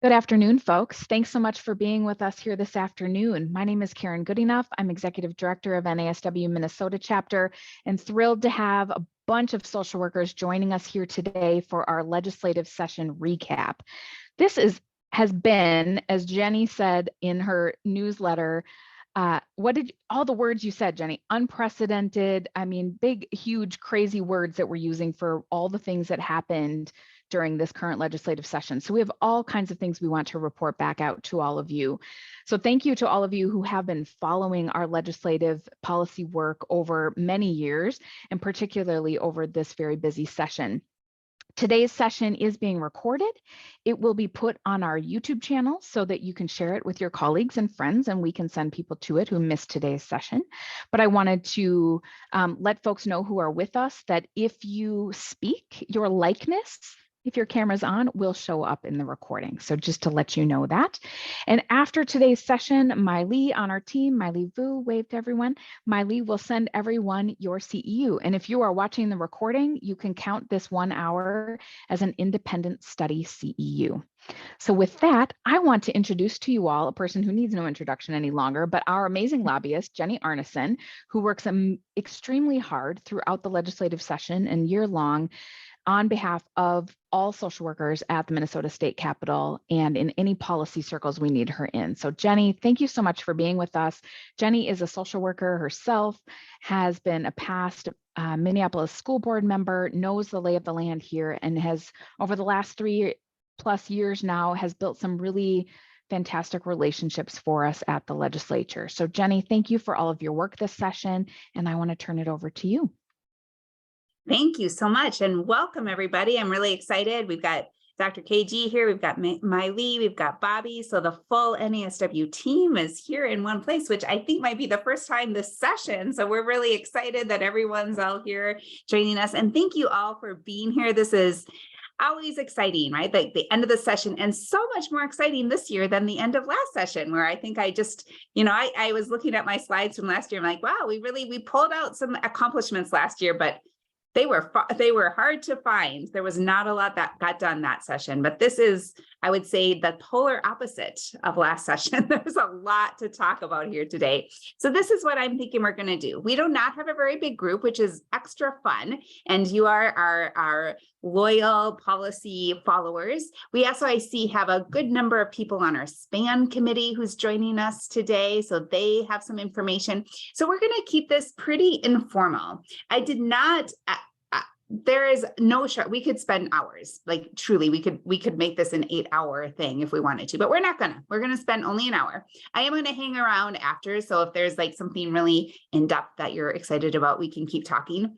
Good afternoon, folks. Thanks so much for being with us here this afternoon. My name is Karen Goodenough. I'm Executive Director of NASW Minnesota Chapter and thrilled to have a bunch of social workers joining us here today for our legislative session recap. This has been, as Jenny said in her newsletter, all the words you said, Jenny, unprecedented, big, huge, crazy words that we're using for all the things that happened during this current legislative session. So we have all kinds of things we want to report back out to all of you. So thank you to all of you who have been following our legislative policy work over many years, and particularly over this very busy session. Today's session is being recorded. It will be put on our YouTube channel so that you can share it with your colleagues and friends, and we can send people to it who missed today's session. But I wanted to let folks know who are with us that if you speak, your likeness, if your camera's on, will show up in the recording. So just to let you know that. And after today's session, Miley on our team, Miley Vu, wave to everyone. Miley will send everyone your CEU. And if you are watching the recording, you can count this 1 hour as an independent study CEU. So with that, I want to introduce to you all a person who needs no introduction any longer, but our amazing lobbyist, Jenny Arneson, who works extremely hard throughout the legislative session and year long on behalf of all social workers at the Minnesota State Capitol and in any policy circles we need her in. So Jenny, thank you so much for being with us. Jenny is a social worker herself, has been a past Minneapolis school board member, knows the lay of the land here, and has, over the last 3+ years now, has built some really fantastic relationships for us at the legislature. So Jenny, thank you for all of your work this session, and I want to turn it over to you. Thank you so much, and welcome everybody. I'm really excited. We've got Dr. KG here, we've got Miley, we've got Bobby. So the full NASW team is here in one place, which I think might be the first time this session. So we're really excited that everyone's all here joining us. And thank you all for being here. This is always exciting, right? Like the end of the session, and so much more exciting this year than the end of last session, where I think I just, I was looking at my slides from last year. I'm like, wow, we pulled out some accomplishments last year, but they were hard to find. There was not a lot that got done that session, but this is, I would say, the polar opposite of last session. There's a lot to talk about here today. So this is what I'm thinking we're going to do. We do not have a very big group, which is extra fun. And you are our loyal policy followers. We also, I see, have a good number of people on our SPAN committee who's joining us today. So they have some information. So we're going to keep this pretty informal. I did not, there is no short, we could spend hours, like truly, we could make this an 8-hour thing if we wanted to, but we're not gonna, we're gonna spend only an hour. I am gonna hang around after. So if there's like something really in depth that you're excited about, we can keep talking.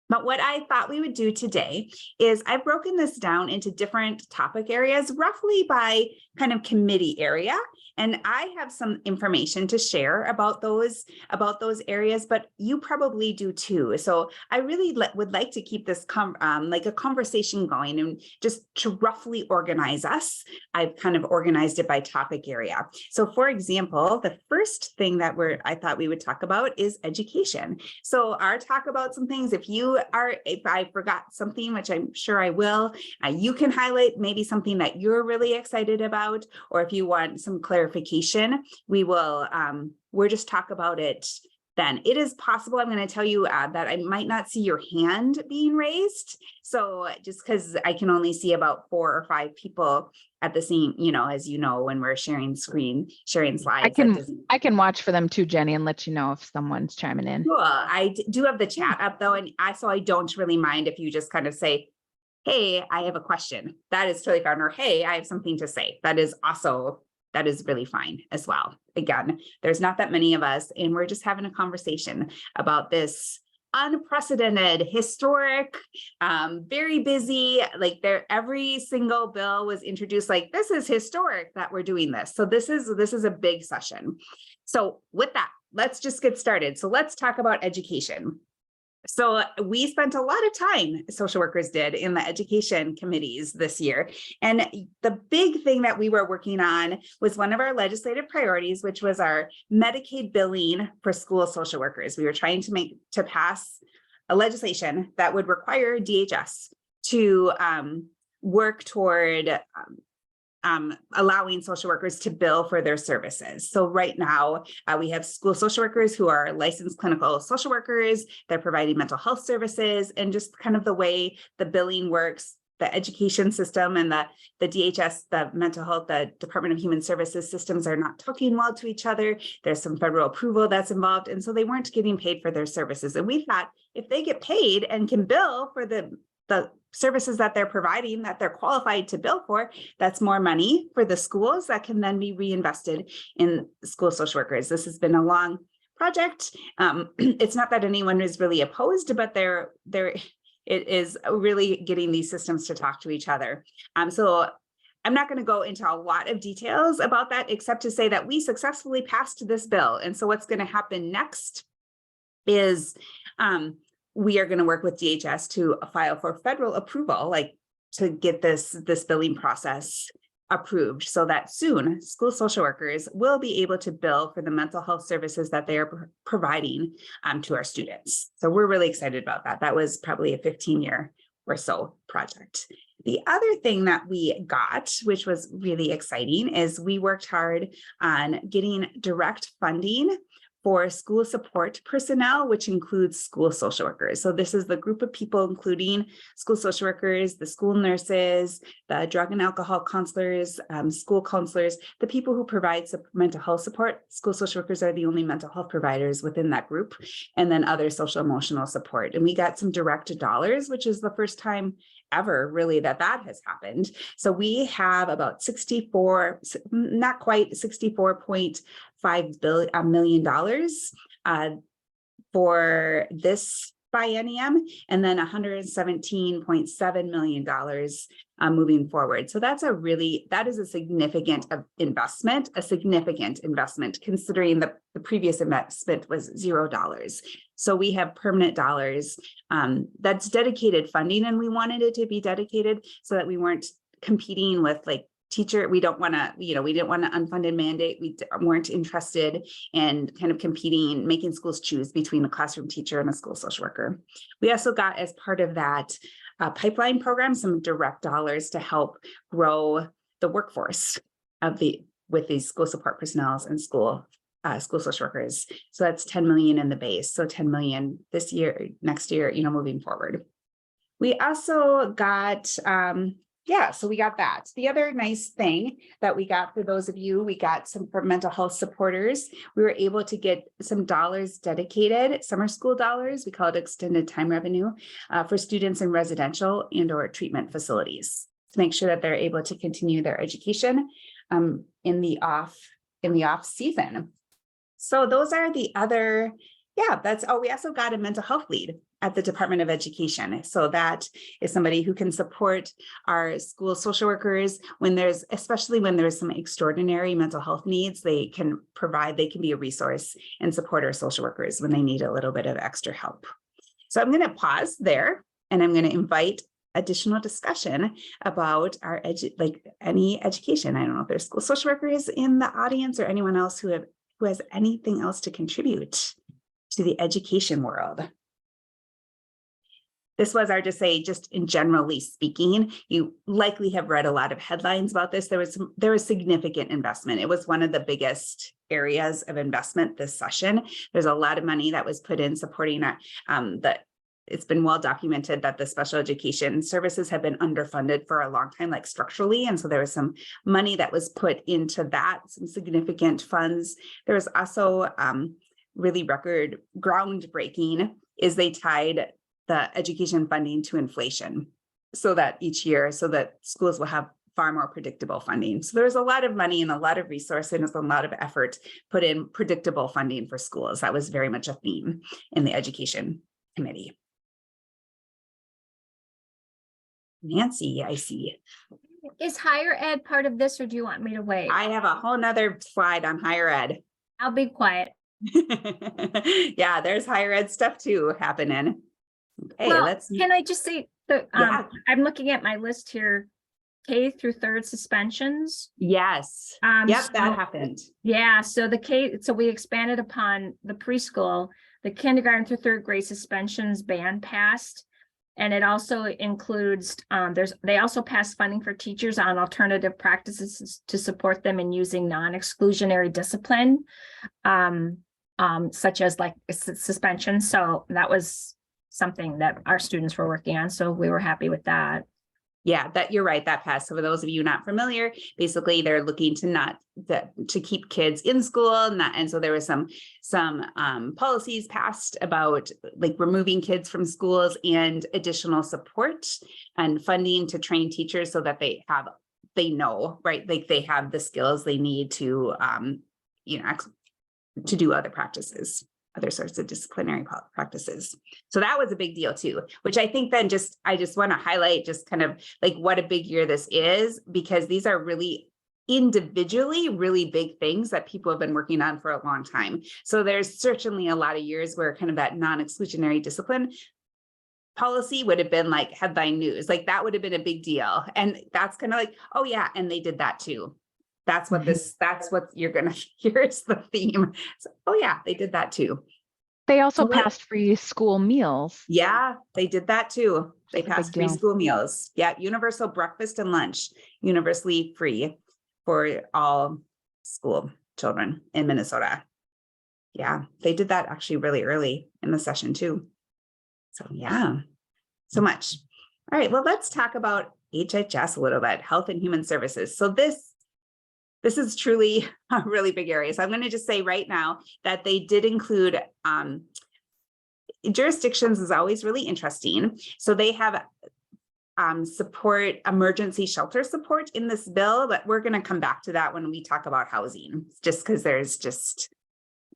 But what I thought we would do today is I've broken this down into different topic areas, roughly by kind of committee area. And I have some information to share about those areas, but you probably do too. So I really would like to keep this like a conversation going, and just to roughly organize us, I've kind of organized it by topic area. So for example, the first thing that I thought we would talk about is education. So our talk about some things, if I forgot something, which I'm sure I will, you can highlight maybe something that you're really excited about, or if you want some clarification, we'll just talk about it then. It is possible, I'm going to tell you that I might not see your hand being raised. So just because I can only see about 4 or 5 people at the same, as you know, when we're sharing slides. I can watch for them too, Jenny, and let you know if someone's chiming in. Cool. I do have the chat up though, and I don't really mind if you just kind of say, hey, I have a question. That is totally fine. Or hey, I have something to say. That is really fine as well. Again, there's not that many of us, and we're just having a conversation about this unprecedented, historic, very busy, like every single bill was introduced, like this is historic that we're doing this. So this is a big session. So with that, let's just get started. So let's talk about education. So we spent a lot of time, social workers did, in the education committees this year. And the big thing that we were working on was one of our legislative priorities, which was our Medicaid billing for school social workers. We were trying to pass a legislation that would require DHS to work toward allowing social workers to bill for their services. So right now, we have school social workers who are licensed clinical social workers. They're providing mental health services, and just kind of the way the billing works, the education system and the DHS, the mental health, the Department of Human Services systems are not talking well to each other. There's some federal approval that's involved. And so they weren't getting paid for their services. And we thought if they get paid and can bill for the services that they're providing, that they're qualified to bill for, that's more money for the schools that can then be reinvested in school social workers. This has been a long project. It's not that anyone is really opposed, but it is really getting these systems to talk to each other. So I'm not going to go into a lot of details about that, except to say that we successfully passed this bill. And so what's going to happen next is we are going to work with DHS to file for federal approval, like to get this billing process approved, so that soon school social workers will be able to bill for the mental health services that they are providing to our students. So we're really excited about that. That was probably a 15-year or so project. The other thing that we got, which was really exciting, is we worked hard on getting direct funding for school support personnel, which includes school social workers. So this is the group of people, including school social workers, the school nurses, the drug and alcohol counselors, school counselors, the people who provide mental health support. School social workers are the only mental health providers within that group, and then other social emotional support. And we got some direct dollars, which is the first time ever really that has happened. So we have about 64, not quite $64.5 million for this biennium, and then $117.7 million moving forward. So that is a significant investment, considering the previous investment was $0. So we have permanent dollars that's dedicated funding, and we wanted it to be dedicated so that we weren't competing with like teacher. We didn't want an unfunded mandate. We weren't interested in kind of competing, making schools choose between a classroom teacher and a school social worker. We also got, as part of that pipeline program, some direct dollars to help grow the workforce with these school support personnel and school social workers. So that's 10 million in the base. So 10 million this year, next year, moving forward. We also got, so we got that. The other nice thing that we got for those of you, we got some for mental health supporters. We were able to get some dollars dedicated, summer school dollars, we call it extended time revenue, for students in residential and or treatment facilities to make sure that they're able to continue their education in the off season. So those are the other, we also got a mental health lead at the Department of Education. So that is somebody who can support our school social workers especially when there's some extraordinary mental health needs. They can be a resource and support our social workers when they need a little bit of extra help. So I'm going to pause there, and I'm going to invite additional discussion about our any education. I don't know if there's school social workers in the audience or anyone else who has anything else to contribute to the education world. This was just in generally speaking, you likely have read a lot of headlines about this. There was significant investment. It was one of the biggest areas of investment this session. There's a lot of money that was put in supporting it's been well documented that the special education services have been underfunded for a long time, like structurally. And so there was some money that was put into that, some significant funds. There was also really groundbreaking is they tied the education funding to inflation so that schools will have far more predictable funding. So there's a lot of money and a lot of resources and a lot of effort put in predictable funding for schools. That was very much a theme in the education committee. Nancy, I see. Is higher ed part of this, or do you want me to wait? I have a whole nother slide on higher ed. I'll be quiet. Yeah, there's higher ed stuff too happening. Okay, well, can I just say that I'm looking at my list here, K through third suspensions. Yes. That happened. Yeah, so we expanded upon the preschool, the kindergarten through third grade suspensions ban passed. And it also includes, they also pass funding for teachers on alternative practices to support them in using non-exclusionary discipline, such as like suspension. So that was something that our students were working on. So we were happy with that. Yeah, that you're right, that passed. So for those of you not familiar, basically they're looking to to keep kids in school, and so there was some policies passed about like removing kids from schools and additional support and funding to train teachers so that they know, right, like they have the skills they need to to do other practices, other sorts of disciplinary practices. So that was a big deal too, which I think then I just want to highlight just kind of like what a big year this is, because these are really individually really big things that people have been working on for a long time. So there's certainly a lot of years where kind of that non-exclusionary discipline policy would have been like headline news, like that would have been a big deal. And that's kind of like, oh yeah, and they did that too. That's what that's what you're going to hear is the theme. So, oh yeah, they did that too. They also passed free school meals. Yeah, they did that too. They passed free school meals. Yeah, universal breakfast and lunch, universally free for all school children in Minnesota. Yeah, they did that actually really early in the session too. So yeah, so much. All right, well, let's talk about HHS a little bit, Health and Human Services. So this is truly a really big area. So I'm going to just say right now that they did include jurisdictions is always really interesting. So they have support, emergency shelter support in this bill, but we're going to come back to that when we talk about housing, just because there's just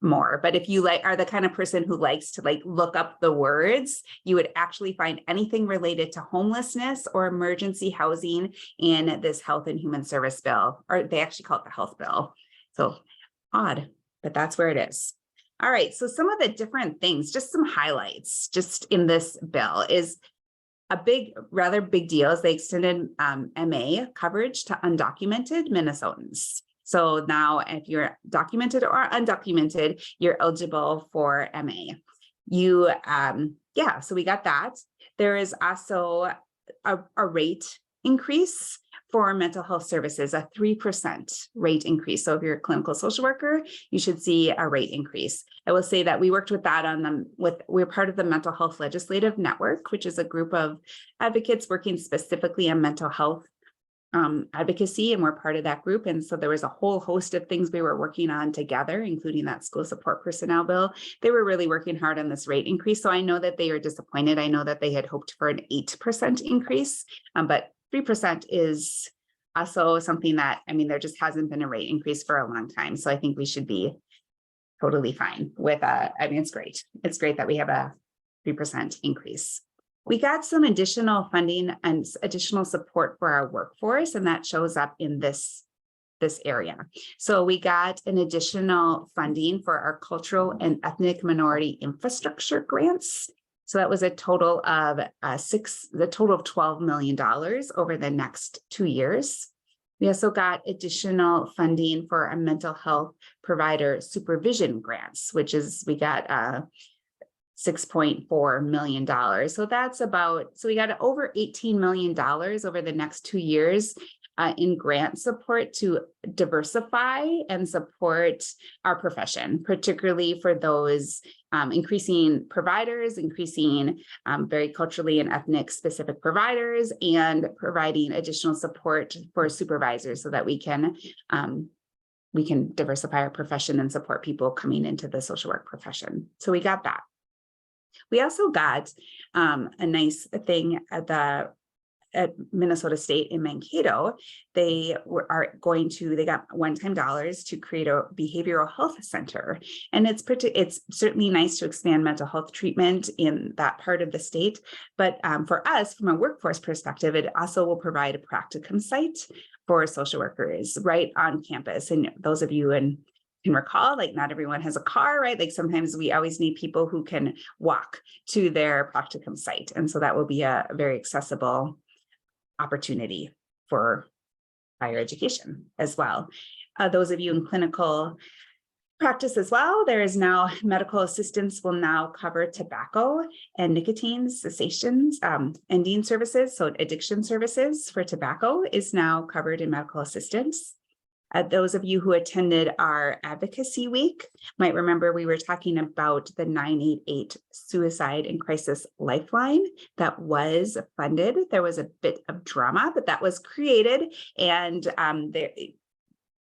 more. But if you are the kind of person who likes to like look up the words, you would actually find anything related to homelessness or emergency housing in this Health and Human Service bill, or they actually call it the health bill. So odd, but that's where it is. All right, so some of the different things, just some highlights just in this bill is a rather big deal is they extended MA coverage to undocumented Minnesotans. So now if you're documented or undocumented, you're eligible for MA. So we got that. There is also a rate increase for mental health services, a 3% rate increase. So if you're a clinical social worker, you should see a rate increase. I will say that we worked with that we're part of the Mental Health Legislative Network, which is a group of advocates working specifically on mental health advocacy, and we're part of that group. And so there was a whole host of things we were working on together, including that school support personnel bill. They were really working hard on this rate increase. So I know that they are disappointed. I know that they had hoped for an 8% increase, but 3% is also something that, there just hasn't been a rate increase for a long time. So I think we should be totally fine with it's great. It's great that we have a 3% increase. We got some additional funding and additional support for our workforce, and that shows up in this area. So we got an additional funding for our cultural and ethnic minority infrastructure grants. So that was a total of $12 million over the next 2 years. We also got additional funding for our mental health provider supervision grants, we got $6.4 million. So we got over $18 million over the next 2 years in grant support to diversify and support our profession, particularly for those increasing providers, increasing very culturally and ethnic specific providers, and providing additional support for supervisors so that we can diversify our profession and support people coming into the social work profession. So we got that. We also got a nice thing at Minnesota State in Mankato. They got one-time dollars to create a behavioral health center. And it's certainly nice to expand mental health treatment in that part of the state. But for us, from a workforce perspective, it also will provide a practicum site for social workers right on campus. And those of you can recall, like not everyone has a car, right? Like sometimes we always need people who can walk to their practicum site. And so that will be a very accessible opportunity for higher education as well. Those of you in clinical practice as well. There is now medical assistance will now cover tobacco and nicotine cessations, ending services. So addiction services for tobacco is now covered in medical assistance. Those of you who attended our advocacy week might remember we were talking about the 988 Suicide and Crisis Lifeline that was funded. There was a bit of drama, but that was created, and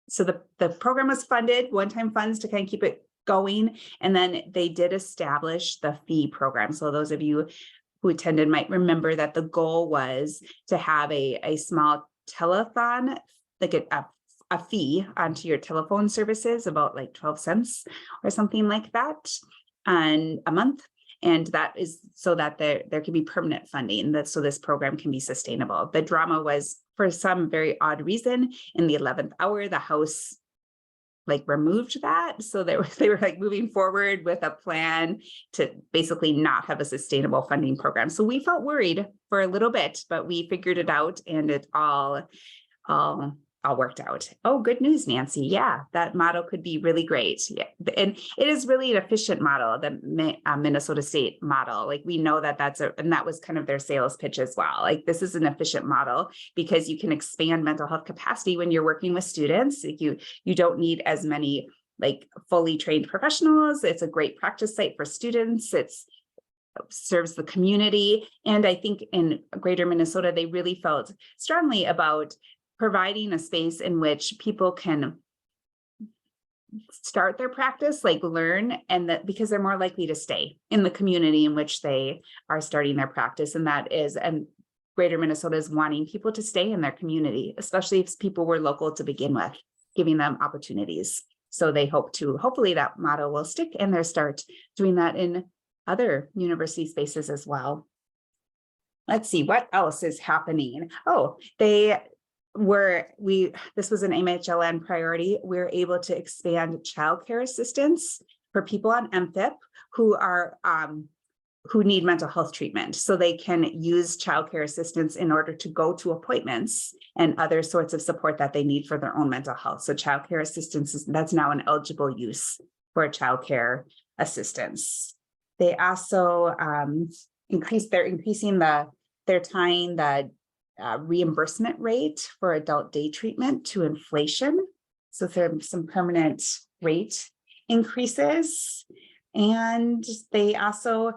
so the program was funded, one-time funds to kind of keep it going, and then they did establish the fee program. So those of you who attended might remember that the goal was to have a small telethon, like a fee onto your telephone services, about like 12 cents or something like that, and a month. And that is so that there can be permanent funding, so this program can be sustainable. The drama was, for some very odd reason, in the 11th hour, the House like removed that. So they were like moving forward with a plan to basically not have a sustainable funding program. So we felt worried for a little bit, but we figured it out, and it all worked out. Oh, good news, Nancy. Yeah, that model could be really great. Yeah, and it is really an efficient model, the Minnesota State model. Like, we know that and that was kind of their sales pitch as well. Like, this is an efficient model because you can expand mental health capacity when you're working with students. Like, you don't need as many like fully trained professionals. It's a great practice site for students. It serves the community. And I think in Greater Minnesota, they really felt strongly about providing a space in which people can start their practice, like learn, and that because they're more likely to stay in the community in which they are starting their practice. And that is, and Greater Minnesota is wanting people to stay in their community, especially if people were local to begin with, giving them opportunities. So they hopefully that model will stick, and they'll start doing that in other university spaces as well. Let's see what else is happening. Oh, this was an MHLN priority. We're able to expand childcare assistance for people on MPIP who need mental health treatment. So they can use childcare assistance in order to go to appointments and other sorts of support that they need for their own mental health. So childcare assistance that's now an eligible use for childcare assistance. They also they're tying the reimbursement rate for adult day treatment to inflation. So there's some permanent rate increases. And they also,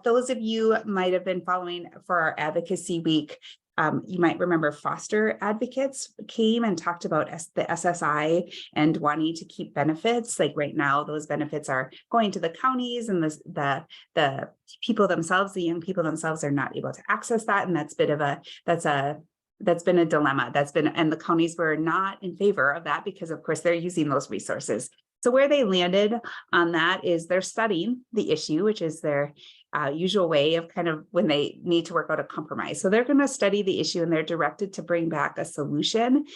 those of you might have been following for our advocacy week, you might remember foster advocates came and talked about the SSI and wanting to keep benefits. Like right now, those benefits are going to the counties, and the people themselves, the young people themselves, are not able to access that. And that's been a dilemma. And the counties were not in favor of that because, of course, they're using those resources. So where they landed on that is they're studying the issue, which is their usual way of kind of when they need to work out a compromise. So they're going to study the issue, and they're directed to bring back a solution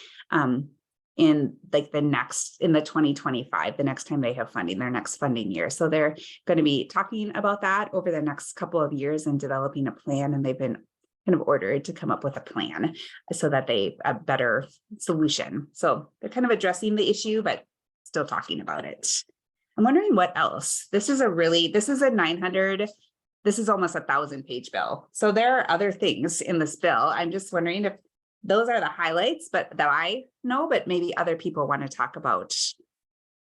in like in the 2025, the next time they have funding, their next funding year. So they're going to be talking about that over the next couple of years and developing a plan. And they've been kind of ordered to come up with a plan so that a better solution. So they're kind of addressing the issue, but still talking about it. I'm wondering what else. This is almost 1,000-page bill. So there are other things in this bill. I'm just wondering if those are the highlights, but that I know, but maybe other people want to talk about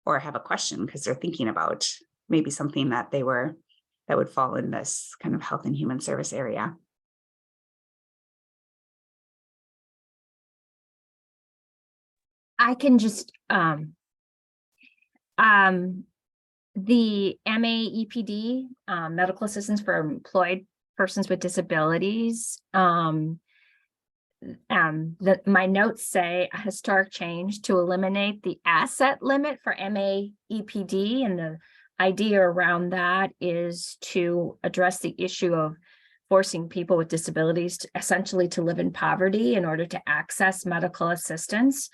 or have a question because they're thinking about maybe something that would fall in this kind of health and human service area. I can just the MAEPD, medical assistance for employed persons with disabilities. My notes say a historic change to eliminate the asset limit for MAEPD, and the idea around that is to address the issue of forcing people with disabilities essentially to live in poverty in order to access medical assistance.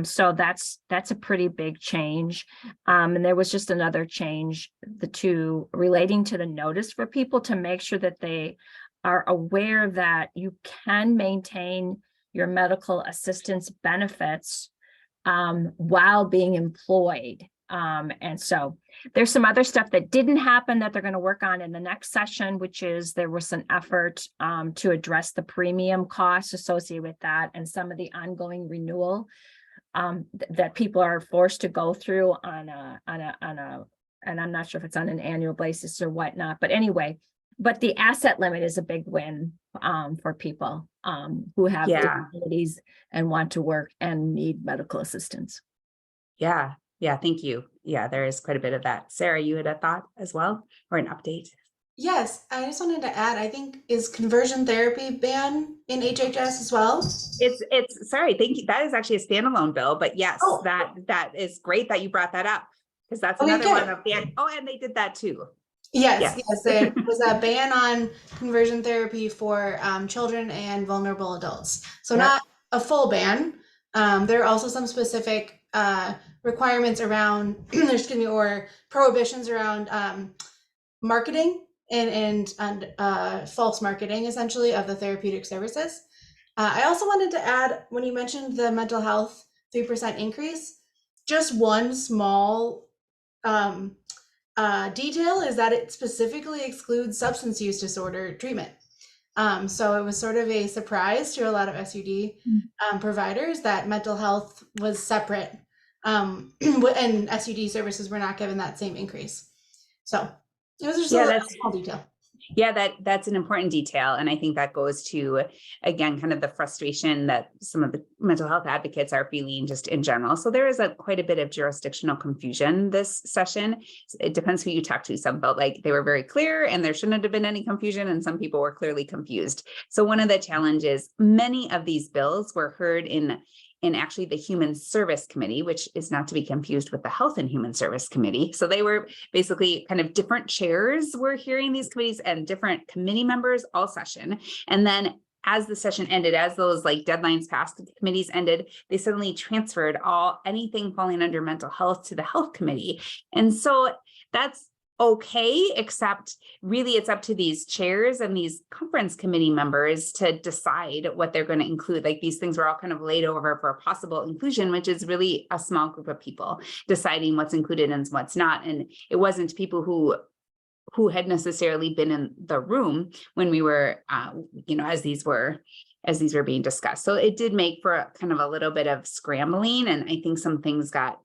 So that's a pretty big change. And there was just another change, the two relating to the notice for people to make sure that they are aware that you can maintain your medical assistance benefits while being employed. And so there's some other stuff that didn't happen that they're going to work on in the next session, which is there was an effort to address the premium costs associated with that and some of the ongoing renewal that people are forced to go through and I'm not sure if it's on an annual basis or whatnot, but anyway, but the asset limit is a big win for people who have disabilities and want to work and need medical assistance. Yeah, thank you. Yeah, there is quite a bit of that. Sarah, you had a thought as well, or an update? Yes, I just wanted to add, I think, is conversion therapy ban in HHS as well? It's sorry, thank you. That is actually a standalone bill, but yes, Oh. that is great that you brought that up, because that's Okay, another good. one of the, and they did that too. Yes, there was a ban on conversion therapy for children and vulnerable adults. So not a full ban. There are also some specific requirements around, or prohibitions around marketing and false marketing, essentially, of the therapeutic services. I also wanted to add, when you mentioned the mental health 3% increase, just one small detail is that it specifically excludes substance use disorder treatment. So it was sort of a surprise to a lot of SUD providers that mental health was separate, and SUD services were not given that same increase. So it was just a small detail. Yeah, that's an important detail. And I think that goes to, again, kind of the frustration that some of the mental health advocates are feeling just in general. So there is quite a bit of jurisdictional confusion this session. It depends who you talk to. Some felt like they were very clear and there shouldn't have been any confusion, and some people were clearly confused. So one of the challenges, many of these bills were heard in actually the Human Service Committee, which is not to be confused with the Health and Human Service Committee. So they were basically kind of different chairs were hearing these committees and different committee members all session. And then as the session ended, as those deadlines passed, the committees ended, they suddenly transferred anything falling under mental health to the Health Committee. And so that's okay, except really it's up to these chairs and these conference committee members to decide what they're going to include. These things were all kind of laid over for possible inclusion, which is really a small group of people deciding what's included and what's not. And it wasn't people who had necessarily been in the room when we were, as these were being discussed. So it did make for kind of a little bit of scrambling, and I think some things got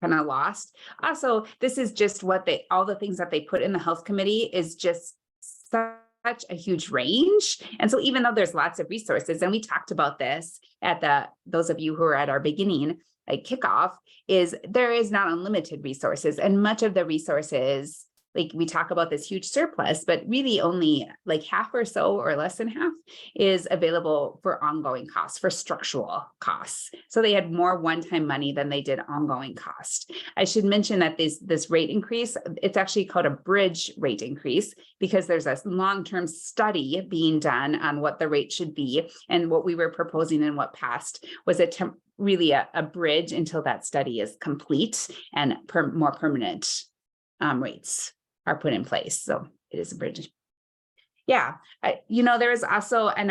kind of lost. Also, this is just all the things that they put in the Health Committee is just such a huge range. And so even though there's lots of resources, and we talked about this at those of you who are at our beginning kickoff, is there is not unlimited resources, and much of the resources, we talk about this huge surplus, but really only half or so, or less than half, is available for ongoing costs, for structural costs. So they had more one-time money than they did ongoing cost. I should mention that this rate increase, it's actually called a bridge rate increase, because there's a long-term study being done on what the rate should be. And what we were proposing and what passed was really a bridge until that study is complete and more permanent rates are put in place. So it is a bridge. Yeah, there is also, and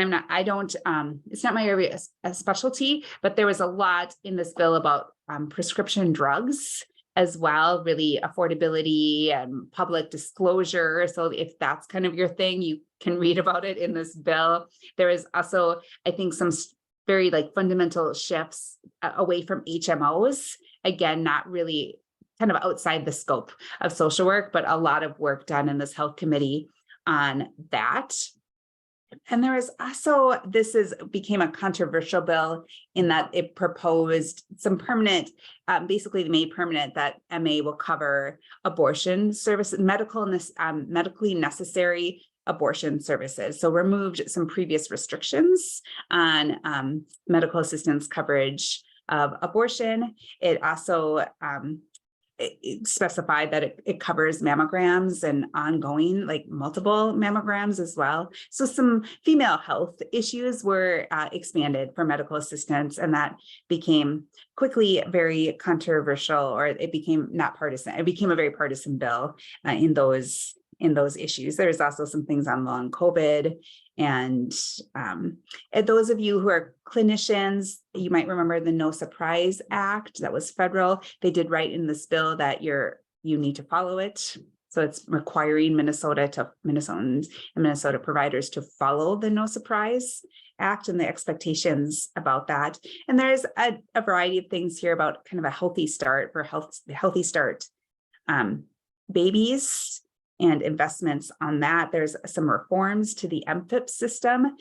it's not my area of specialty, but there was a lot in this bill about prescription drugs as well, really affordability and public disclosure. So if that's kind of your thing, you can read about it in this bill. There is also, I think, some very fundamental shifts away from HMOs. Again, not really kind of outside the scope of social work, but a lot of work done in this Health Committee on that. And there is also, became a controversial bill in that it proposed some permanent, basically they made permanent that MA will cover abortion services, medically necessary abortion services. So removed some previous restrictions on medical assistance coverage of abortion. It also it specified that it covers mammograms and ongoing, multiple mammograms as well. So some female health issues were expanded for medical assistance, and that became quickly very controversial, or it became not partisan. It became a very partisan bill in those in those issues. There's also some things on long COVID. And those of you who are clinicians, you might remember the No Surprise Act that was federal. They did write in this bill that you need to follow it. So it's requiring Minnesotans and Minnesota providers to follow the No Surprise Act and the expectations about that. And there's a variety of things here about kind of a healthy start for healthy start babies and investments on that. There's some reforms to the MFIP system,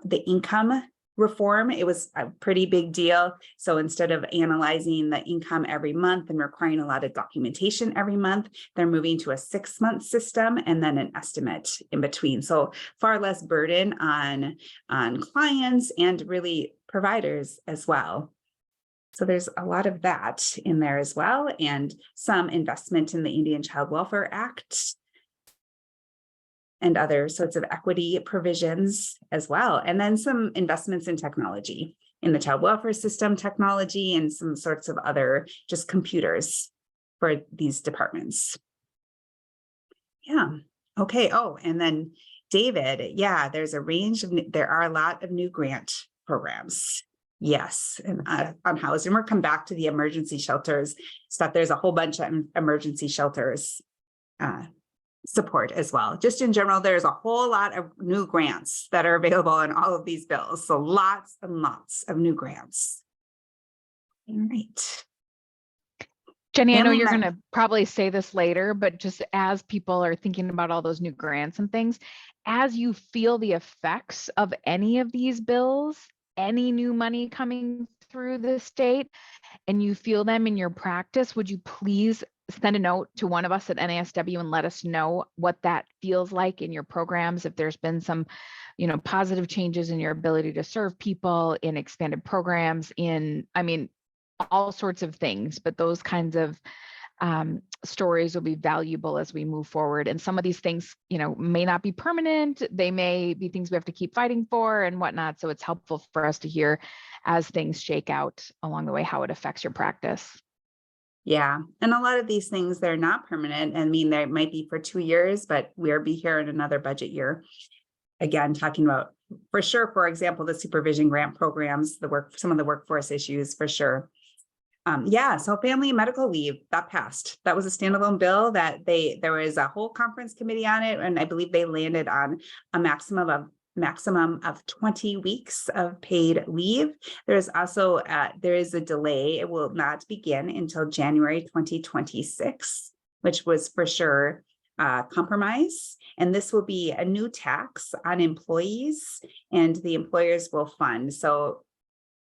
the income reform. It was a pretty big deal. So instead of analyzing the income every month and requiring a lot of documentation every month, they're moving to a 6-month system and then an estimate in between. So far less burden on clients and really providers as well. So there's a lot of that in there as well, and some investment in the Indian Child Welfare Act and other sorts of equity provisions as well. And then some investments in technology, in the child welfare system technology, and some sorts of other just computers for these departments. Yeah, okay. Oh, and then David, yeah, there are a lot of new grant programs. Yes, and on housing, we'll come back to the emergency shelters stuff. There's a whole bunch of emergency shelters support as well. Just in general, there's a whole lot of new grants that are available in all of these bills. So lots and lots of new grants. All right. Jenny, I know you're going to probably say this later, but just as people are thinking about all those new grants and things, as you feel the effects of any of these bills, any new money coming through the state, and you feel them in your practice, would you please send a note to one of us at NASW and let us know what that feels like in your programs, if there's been some, positive changes in your ability to serve people, in expanded programs, all sorts of things, but those kinds of stories will be valuable as we move forward. And some of these things, may not be permanent. They may be things we have to keep fighting for and whatnot. So it's helpful for us to hear as things shake out along the way, how it affects your practice. Yeah. And a lot of these things, they're not permanent. They might be for 2 years, but we'll be here in another budget year. Again, talking about, for sure, for example, the supervision grant programs, some of the workforce issues for sure. So family and medical leave, that passed. That was a standalone bill that there was a whole conference committee on it. And I believe they landed on a maximum of 20 weeks of paid leave. There's also, there is a delay. It will not begin until January 2026, which was for sure compromise. And this will be a new tax on employees, and the employers will fund. So,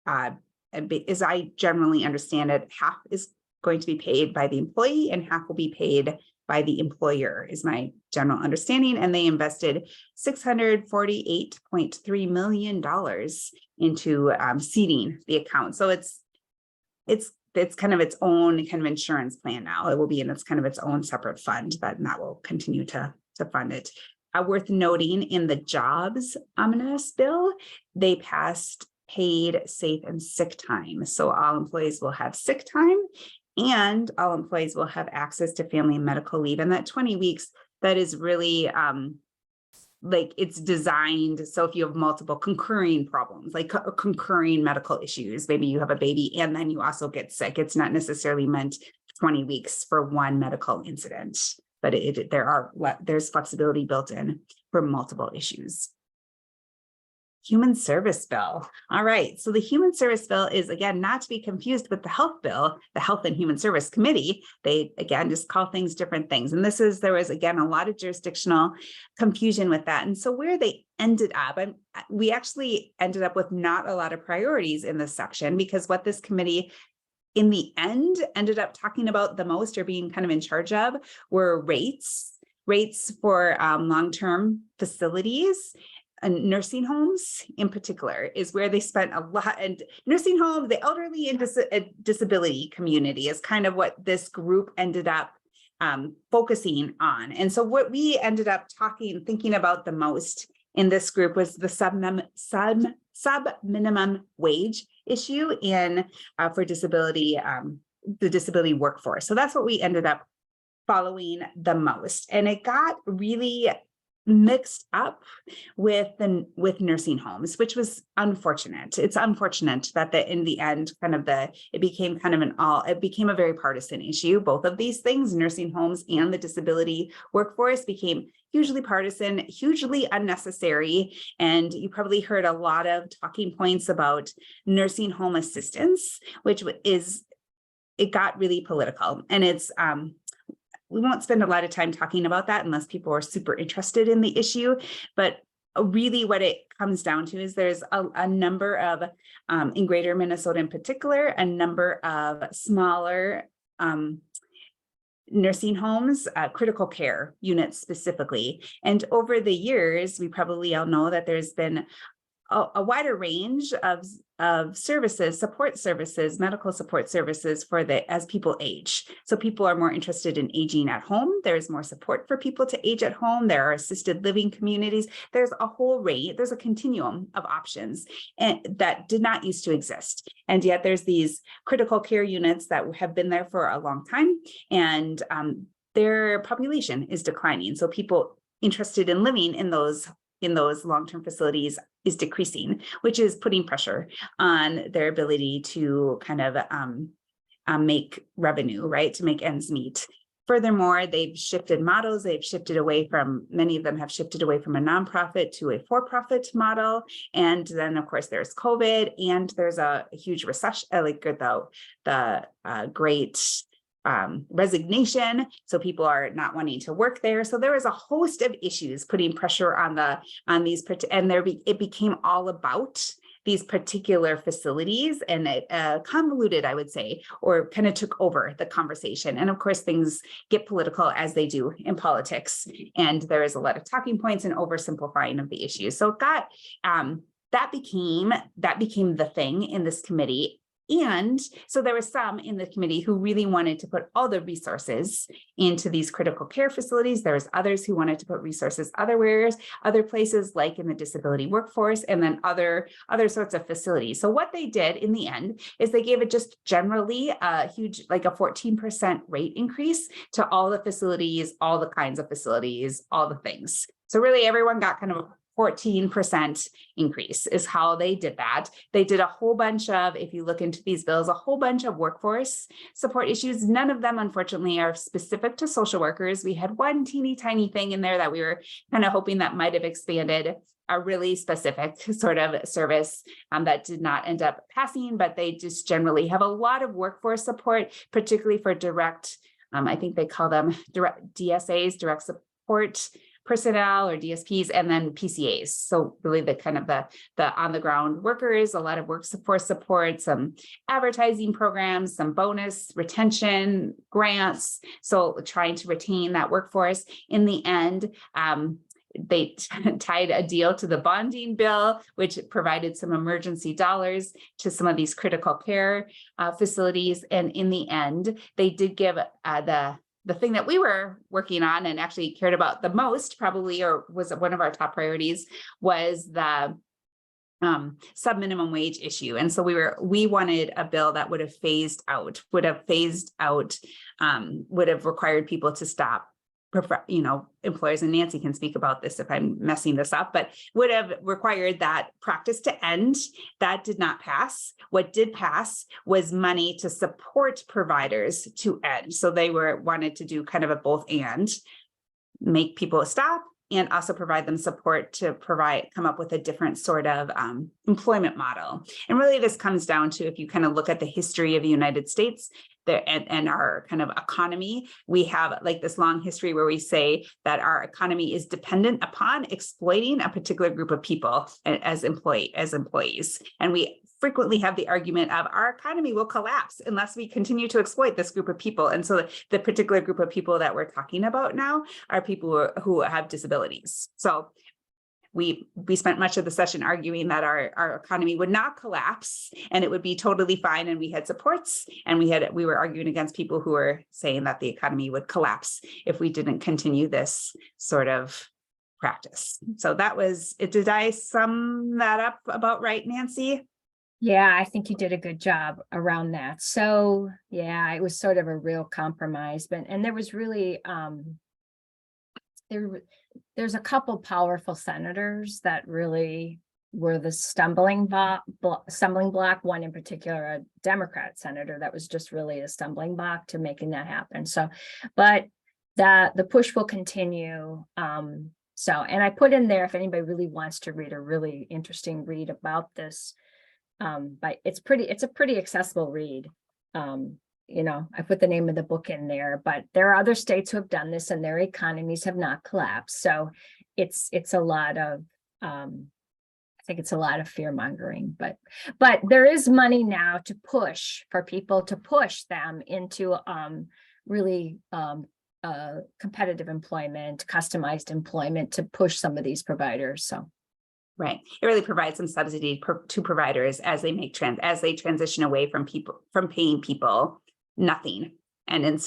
as I generally understand it, half is going to be paid by the employee and half will be paid by the employer, is my general understanding. And they invested $648.3 million into seeding the account. So it's kind of its own kind of insurance plan now. It will be in its kind of its own separate fund that will continue to fund it. Worth noting, in the jobs omnibus bill, they passed paid, safe, and sick time. So all employees will have sick time, and all employees will have access to family and medical leave. And that 20 weeks, that is really it's designed. So if you have multiple concurring problems, like concurring medical issues, maybe you have a baby and then you also get sick, it's not necessarily meant 20 weeks for one medical incident, but there's flexibility built in for multiple issues. Human service bill. All right. So the human service bill is, again, not to be confused with the health bill, the Health and Human Service Committee. They, again, just call things different things. And there was, again, a lot of jurisdictional confusion with that. And so where they ended up, we actually ended up with not a lot of priorities in this section, because what this committee in the end ended up talking about the most, or being kind of in charge of, were rates for long-term facilities. And nursing homes in particular is where they spent a lot. And nursing homes, the elderly and disability community is kind of what this group ended up focusing on. And so what we ended up thinking about the most in this group was the sub minimum wage issue for disability, the disability workforce. So that's what we ended up following the most. And it got really mixed up with nursing homes, which was unfortunate. It's unfortunate that in the end, it became a very partisan issue. Both of these things, nursing homes and the disability workforce, became hugely partisan, hugely unnecessary. And you probably heard a lot of talking points about nursing home assistance, it got really political. And we won't spend a lot of time talking about that unless people are super interested in the issue. But really what it comes down to is there's a number of, in Greater Minnesota in particular, a number of smaller nursing homes, critical care units specifically. And over the years, we probably all know that there's been a wider range of services, support services, medical support services as people age. So people are more interested in aging at home. There's more support for people to age at home. There are assisted living communities. There's a whole range, there's a continuum of options and that did not used to exist. And yet there's these critical care units that have been there for a long time, and their population is declining. So people interested in living in those long-term facilities is decreasing, which is putting pressure on their ability to make revenue, right? To make ends meet. Furthermore, they've shifted models. Many of them have shifted away from a nonprofit to a for-profit model. And then of course there's COVID, and there's a huge recession, like the great resignation. So people are not wanting to work there. So there was a host of issues putting pressure on these, and it became all about these particular facilities, and it convoluted, I would say, or kind of took over the conversation. And of course, things get political as they do in politics. And there is a lot of talking points and oversimplifying of the issue. So it got, that became the thing in this committee. And so there were some in the committee who really wanted to put all the resources into these critical care facilities. There was others who wanted to put resources other places like in the disability workforce, and then other sorts of facilities. So what they did in the end is they gave it just generally a huge, like a 14% rate increase to all the facilities, all the kinds of facilities, all the things. So really everyone got kind of 14% increase is how they did that. They did a whole bunch of, if you look into these bills, a whole bunch of workforce support issues. None of them, unfortunately, are specific to social workers. We had one teeny tiny thing in there that we were kind of hoping that might have expanded a really specific sort of service that did not end up passing, but they just generally have a lot of workforce support, particularly for direct, I think they call them direct DSAs, direct support personnel, or DSPs, and then PCAs. So really the kind of the on the ground workers, a lot of workforce support, some advertising programs, some bonus retention grants. So trying to retain that workforce. In the end, they tied a deal to the bonding bill, which provided some emergency dollars to some of these critical care facilities. And in the end, they did give the thing that we were working on and actually cared about the most, probably, or was one of our top priorities, was the sub-minimum wage issue. And so we wanted a bill that would have required people to stop, employers, and Nancy can speak about this if I'm messing this up, but would have required that practice to end. That did not pass. What did pass was money to support providers to end. So they wanted to do kind of a both and, make people stop and also provide them support to come up with a different sort of employment model. And really this comes down to, if you kind of look at the history of the United States and our kind of economy, we have like this long history where we say that our economy is dependent upon exploiting a particular group of people as employees. And we frequently have the argument of our economy will collapse unless we continue to exploit this group of people. And so the particular group of people that we're talking about now are people who have disabilities. So we spent much of the session arguing that our economy would not collapse and it would be totally fine. And we had supports, and we were arguing against people who were saying that the economy would collapse if we didn't continue this sort of practice. So that was it. Did I sum that up about right, Nancy? Yeah, I think you did a good job around that. So yeah, it was sort of a real compromise, but and there was really there's a couple powerful senators that really were the stumbling block. One in particular, a Democrat senator, that was just really a stumbling block to making that happen. So, but the push will continue. So, and I put in there if anybody really wants to read a really interesting read about this. But it's a pretty accessible read. I put the name of the book in there, but there are other states who have done this and their economies have not collapsed. So it's a lot of, I think it's a lot of fear mongering, but there is money now to push for people to push them into really competitive employment, customized employment to push some of these providers. So. Right. It really provides some subsidy to providers as they transition away from paying people nothing, and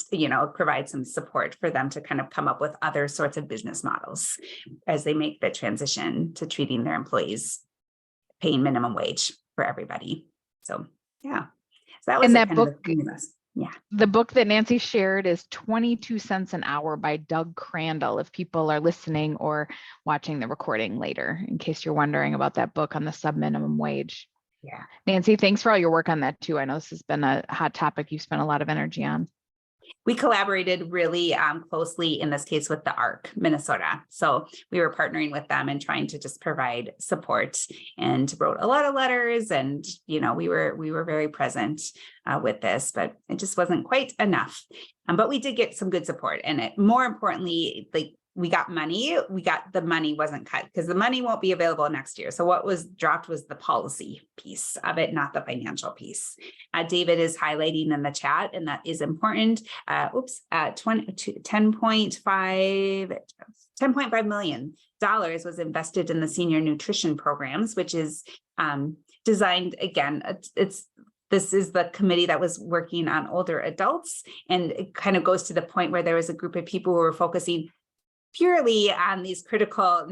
provide some support for them to kind of come up with other sorts of business models as they make the transition to treating their employees paying minimum wage for everybody. So yeah, so that was And that book. Yeah. The book that Nancy shared is 22 cents an hour by Doug Crandall, if people are listening or watching the recording later, in case you're wondering about that book on the sub-minimum wage. Yeah. Nancy, thanks for all your work on that too. I know this has been a hot topic you've spent a lot of energy on. We collaborated really closely in this case with the ARC Minnesota. So we were partnering with them and trying to just provide support, and wrote a lot of letters, and we were very present with this, but it just wasn't quite enough. But we did get some good support, and more importantly, we got money. The money wasn't cut because the money won't be available next year. So what was dropped was the policy piece of it, not the financial piece. David is highlighting in the chat, and that is important. $10.5 million was invested in the senior nutrition programs, which is designed, again, this is the committee that was working on older adults, and it kind of goes to the point where there was a group of people who were focusing purely on these critical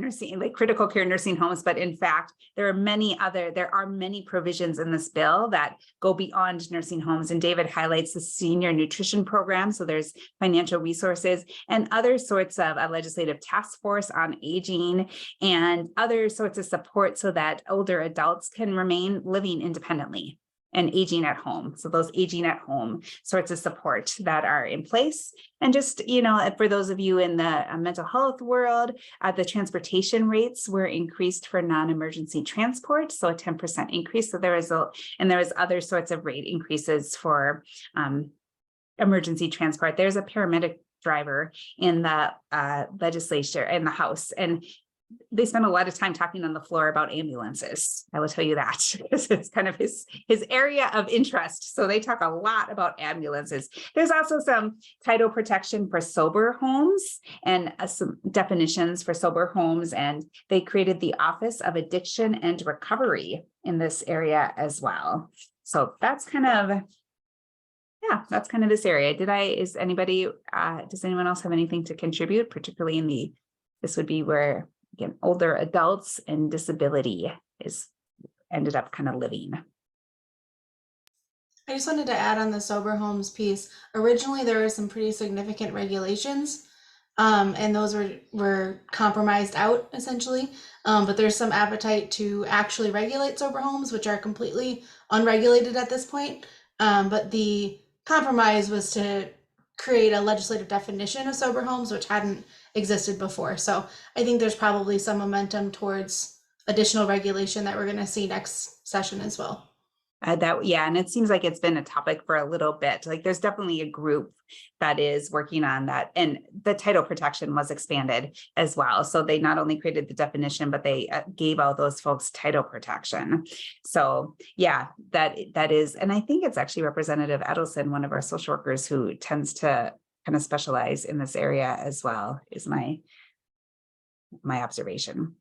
care nursing homes. But in fact, there are many provisions in this bill that go beyond nursing homes. And David highlights the senior nutrition program. So there's financial resources and other sorts of a legislative task force on aging and other sorts of support so that older adults can remain living independently and aging at home. So those aging at home sorts of support that are in place. And just, for those of you in the mental health world, the transportation rates were increased for non-emergency transport. So a 10% increase. So there was other sorts of rate increases for emergency transport. There's a paramedic driver in the legislature, in the House, and they spend a lot of time talking on the floor about ambulances. I will tell you that because it's kind of his area of interest. So they talk a lot about ambulances. There's also some title protection for sober homes and some definitions for sober homes. And they created the Office of Addiction and Recovery in this area as well. So that's kind of, this area. Does anyone else have anything to contribute, particularly this would be where, again, older adults and disability ended up kind of living. I just wanted to add on the sober homes piece. Originally, there were some pretty significant regulations, and those were compromised out essentially. But there's some appetite to actually regulate sober homes, which are completely unregulated at this point. But the compromise was to create a legislative definition of sober homes, which hadn't existed before. So I think there's probably some momentum towards additional regulation that we're going to see next session as well. And it seems like it's been a topic for a little bit. Like there's definitely a group that is working on that, and the title protection was expanded as well. So they not only created the definition, but they gave all those folks title protection. So yeah, that is, and I think it's actually Representative Edelson, one of our social workers who tends to kind of specialize in this area as well, is my observation.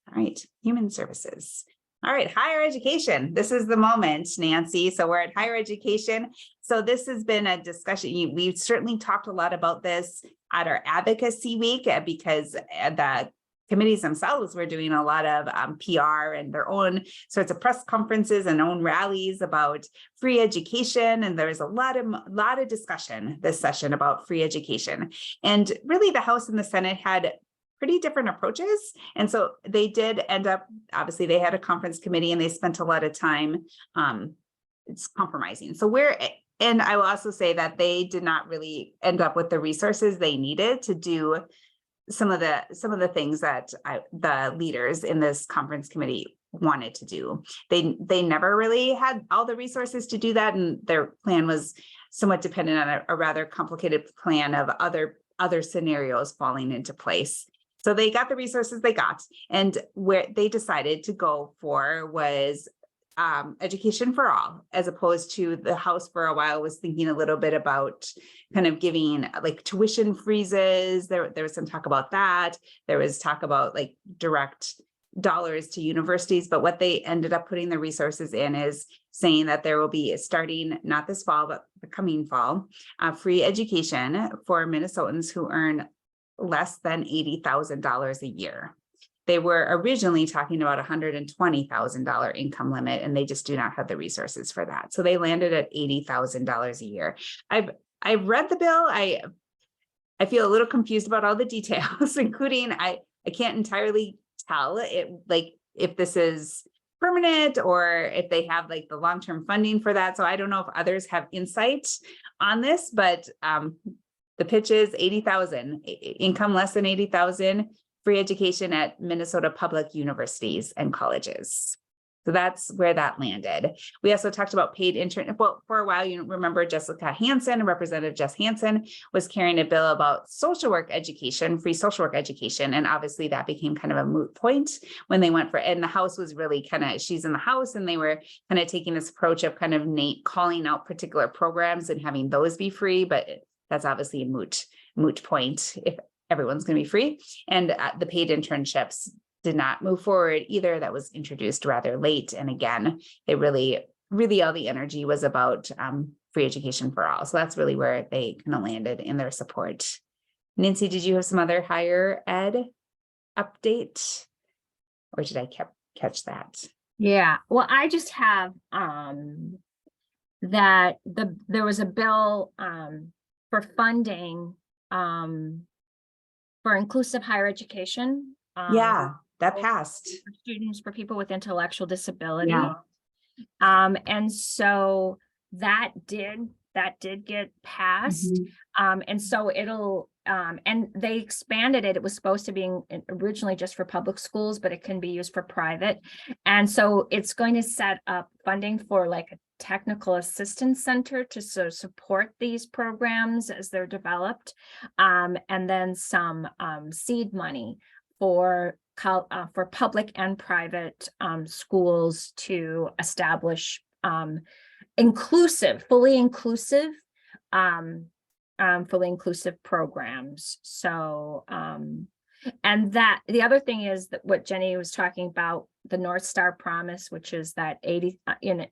All right, human services. All right, higher education. This is the moment, Nancy. So we're at higher education. So this has been a discussion. We've certainly talked a lot about this at our advocacy week because the committees themselves were doing a lot of PR and their own sorts of press conferences and own rallies about free education. And there was a lot of discussion this session about free education. And really the House and the Senate had pretty different approaches. And so they did end up, obviously they had a conference committee and they spent a lot of time it's compromising. So and I will also say that they did not really end up with the resources they needed to do some of the things that the leaders in this conference committee wanted to do. They never really had all the resources to do that, and their plan was somewhat dependent on a rather complicated plan of other scenarios falling into place. So they got the resources they got, and where they decided to go for was education for all, as opposed to the House for a while was thinking a little bit about kind of giving like tuition freezes. There was some talk about that. There was talk about like direct dollars to universities, but what they ended up putting the resources in is saying that there will be, starting not this fall, but the coming fall, free education for Minnesotans who earn less than $80,000 a year. They were originally talking about $120,000 income limit, and they just do not have the resources for that. So they landed at $80,000 a year. I've read the bill. I feel a little confused about all the details, including I can't entirely tell it, like if this is permanent or if they have like the long-term funding for that. So I don't know if others have insight on this, but the pitch is 80,000, income less than 80,000. Free education at Minnesota public universities and colleges. So that's where that landed. We also talked about paid intern. Well, for a while, you remember Jessica Hansen, Representative Jess Hansen, was carrying a bill about social work education, free social work education. And obviously that became kind of a moot point when they went for it. And the House was really kind of, she's in the House, and they were kind of taking this approach of kind of calling out particular programs and having those be free. But that's obviously a moot point if everyone's going to be free. And the paid internships did not move forward either. That was introduced rather late. And again, it really all the energy was about free education for all. So that's really where they kind of landed in their support. Nancy, did you have some other higher ed update, or did I catch that? Yeah, well, I just have that there was a bill for funding for inclusive higher education. Yeah, that passed. For students, for people with intellectual disability. Yeah. And so that did get passed. And so it'll, and they expanded it. It was supposed to be originally just for public schools, but it can be used for private. And so it's going to set up funding for like a technical assistance center to sort of support these programs as they're developed. And then some seed money for public and private schools to establish fully inclusive programs. So, and that the other thing is that what Jenny was talking about, the North Star Promise, which is that 80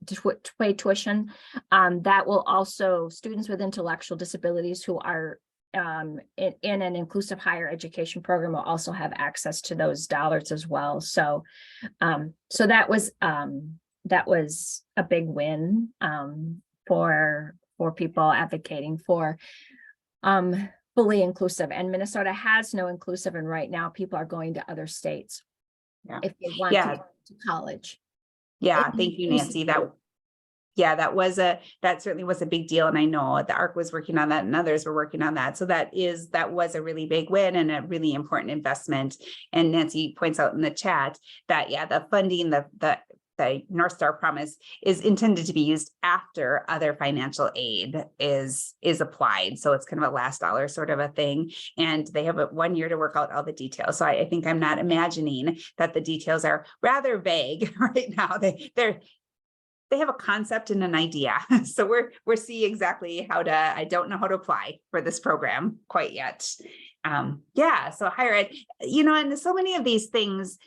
to pay tuition, that will also, students with intellectual disabilities who are in an inclusive higher education program will also have access to those dollars as well. So, so that was a big win for people advocating for fully inclusive. And Minnesota has no inclusive, and right now people are going to other states if they want to go to college. Yeah, thank you, Nancy. That certainly was a big deal. And I know the ARC was working on that and others were working on that. So that was a really big win and a really important investment. And Nancy points out in the chat that, the funding, the North Star Promise is intended to be used after other financial aid is applied. So it's kind of a last dollar sort of a thing. And they have 1 year to work out all the details. So I think I'm not imagining that the details are rather vague right now. They have a concept and an idea. So we're seeing exactly I don't know how to apply for this program quite yet. So higher ed, and so many of these things,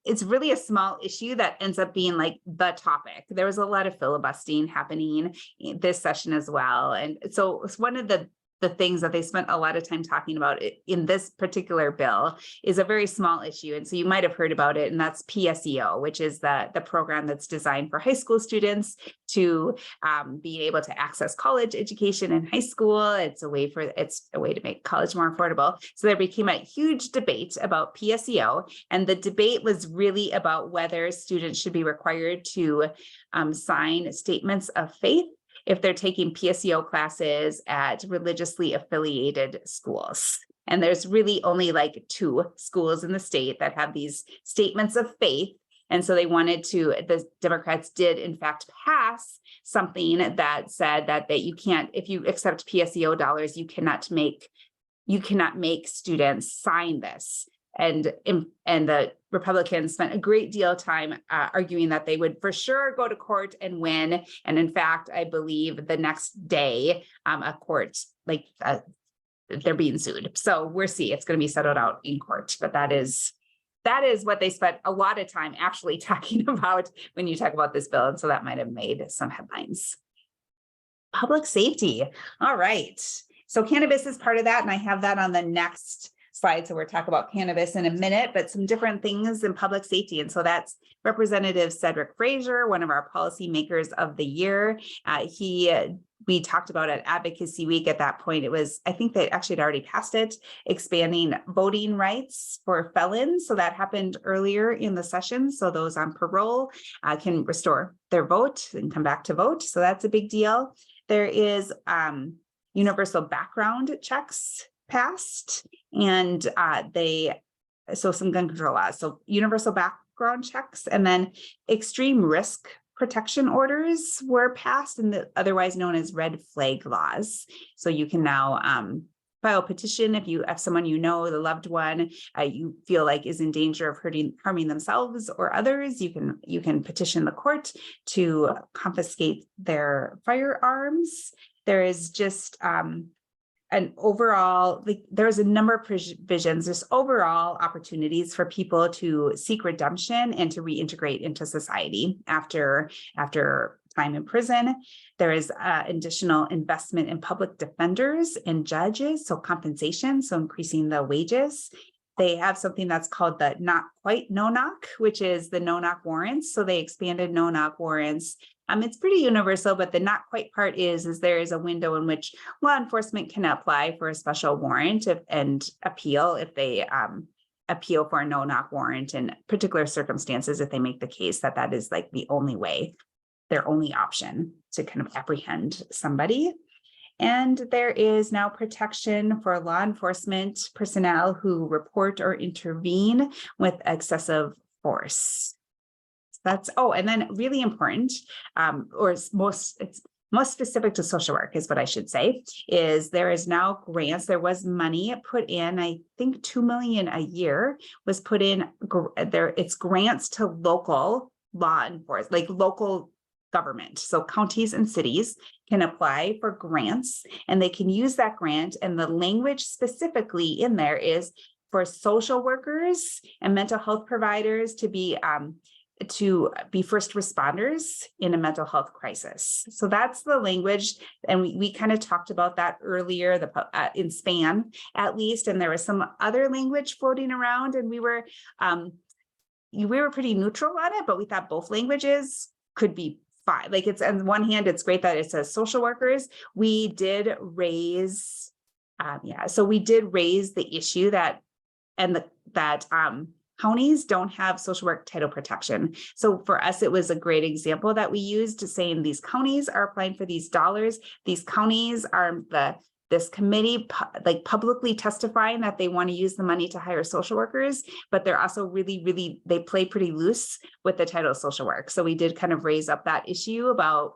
it's really a small issue that ends up being like the topic. There was a lot of filibustering happening this session as well. And so it's one of the the things that they spent a lot of time talking about in this particular bill is a very small issue. And so you might have heard about it, and that's PSEO, which is the program that's designed for high school students to be able to access college education in high school. It's a way to make college more affordable. So there became a huge debate about PSEO, and the debate was really about whether students should be required to sign statements of faith if they're taking PSEO classes at religiously affiliated schools. And there's really only like 2 schools in the state that have these statements of faith. And so the Democrats did in fact pass something that said that you can't, if you accept PSEO dollars, you cannot make students sign this. And the Republicans spent a great deal of time arguing that they would for sure go to court and win. And in fact, I believe the next day, a court, they're being sued. So we'll see. It's going to be settled out in court. But that is what they spent a lot of time actually talking about when you talk about this bill. And so that might have made some headlines. Public safety. All right. So cannabis is part of that. And I have that on the next slide. So we'll talk about cannabis in a minute, but some different things in public safety. And so that's Representative Cedric Frazier, one of our policymakers of the year. We talked about at Advocacy Week at that point. It was, I think they actually had already passed it, expanding voting rights for felons. So that happened earlier in the session. So those on parole can restore their vote and come back to vote. So that's a big deal. There is universal background checks passed, and some gun control laws. So universal background checks, and then extreme risk protection orders were passed, and otherwise known as red flag laws. So you can now file a petition if you have someone the loved one you feel like is in danger of harming themselves or others. You can petition the court to confiscate their firearms. There is just an overall, there's a number of provisions, just overall opportunities for people to seek redemption and to reintegrate into society after time in prison. There is additional investment in public defenders and judges, so compensation, so increasing the wages. They have something that's called the not quite no-knock, which is the no-knock warrants. So they expanded no-knock warrants. It's pretty universal, but the not quite part is there is a window in which law enforcement can apply for a special warrant and appeal if they appeal for a no-knock warrant in particular circumstances, if they make the case that is like the only way, their only option to kind of apprehend somebody. And there is now protection for law enforcement personnel who report or intervene with excessive force. And then really important, it's most specific to social work is what I should say, is there is now grants. There was money put in, I think $2 million a year was put in there. It's grants to local law enforcement, like local government. So counties and cities can apply for grants, and they can use that grant. And the language specifically in there is for social workers and mental health providers to be first responders in a mental health crisis. So that's the language. And we kind of talked about that earlier in SPAN, at least. And there was some other language floating around, and we were pretty neutral on it, but we thought both languages could be fine. Like, it's on one hand, it's great that it says social workers. We did raise, the issue that counties don't have social work title protection. So for us, it was a great example that we used to saying these counties are applying for these dollars. These counties are this committee publicly testifying that they want to use the money to hire social workers, but they're also really, they play pretty loose with the title of social work. So we did kind of raise up that issue about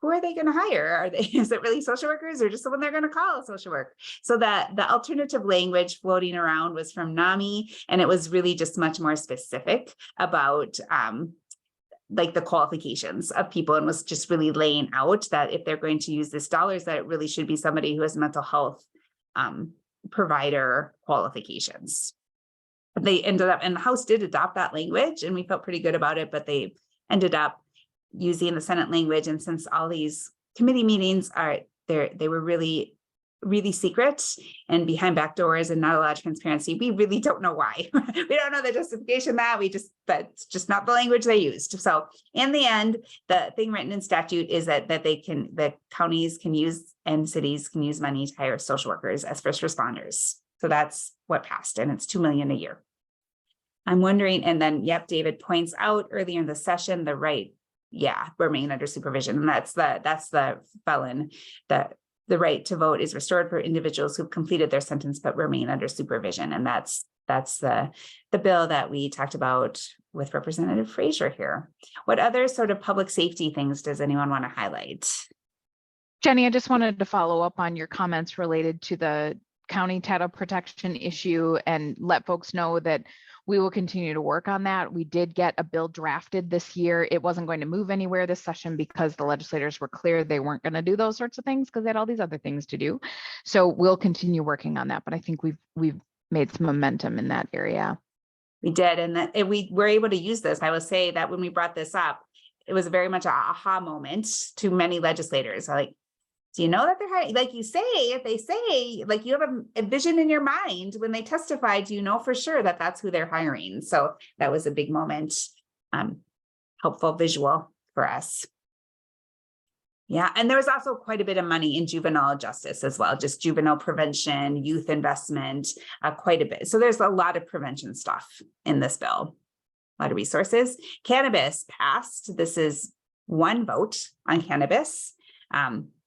who are they going to hire? Is it really social workers or just someone they're going to call social work? So that the alternative language floating around was from NAMI, and it was really just much more specific about the qualifications of people, and was just really laying out that if they're going to use this dollars, that it really should be somebody who has mental health provider qualifications. But they ended up, and the House did adopt that language, and we felt pretty good about it, but they ended up using the Senate language. And since all these committee meetings they were really really secret and behind back doors and not a lot of transparency. We really don't know why. We don't know the justification that that's just not the language they used. So in the end, the thing written in statute is that the counties can use and cities can use money to hire social workers as first responders. So that's what passed, and it's $2 million a year. I'm wondering, and then, yep, David points out earlier in the session, the right, remain under supervision. And that's the felon, the right to vote is restored for individuals who've completed their sentence but remain under supervision. And that's the bill that we talked about with Representative Frazier here. What other sort of public safety things does anyone want to highlight? Jenny, I just wanted to follow up on your comments related to the county title protection issue and let folks know that we will continue to work on that. We did get a bill drafted this year. It wasn't going to move anywhere this session because the legislators were clear they weren't going to do those sorts of things because they had all these other things to do. So we'll continue working on that, but I think we've made some momentum in that area. We did, and we were able to use this. I will say that when we brought this up, it was very much an aha moment to many legislators. Like, do you know that they're hiring? Like you say, if they say, like you have a vision in your mind when they testified, you know for sure that that's who they're hiring. So that was a big moment, helpful visual for us. Yeah, and there was also quite a bit of money in juvenile justice as well, just juvenile prevention, youth investment, quite a bit. So there's a lot of prevention stuff in this bill, a lot of resources. Cannabis passed. This is one vote on cannabis.